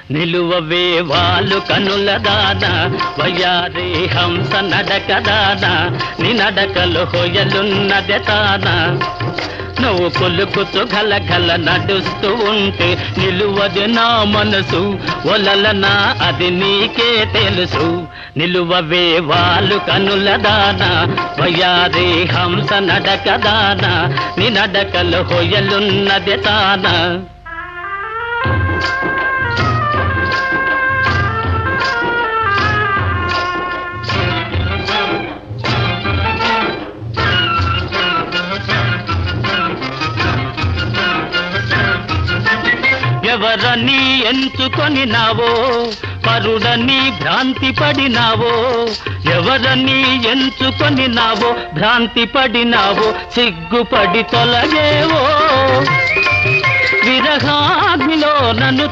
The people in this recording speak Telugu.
నిలువవే వాళ్ళు కనుల దాన వయ్యారి హంస నడక దాన నీ నడకలు హొయలున్నదే తాన నువ్వు కొలుకుతూ గలగల నడుస్తూ ఉంటే నిలువది నా మనసు ఒలలనా అది నీకే తెలుసు నిలువవే వాళ్ళు కనుల దాన వయ్యారి హంస నడక దాన నీ నడకలు హొయలున్నదే తాన ఎవరని ఎంచుకొనినావో పరుడని భ్రాంతి పడినావో ఎవరని ఎంచుకొనినావో భ్రాంతి పడినావో సిగ్గుపడి తొలగేవో విరహాగ్నిలో నన్ను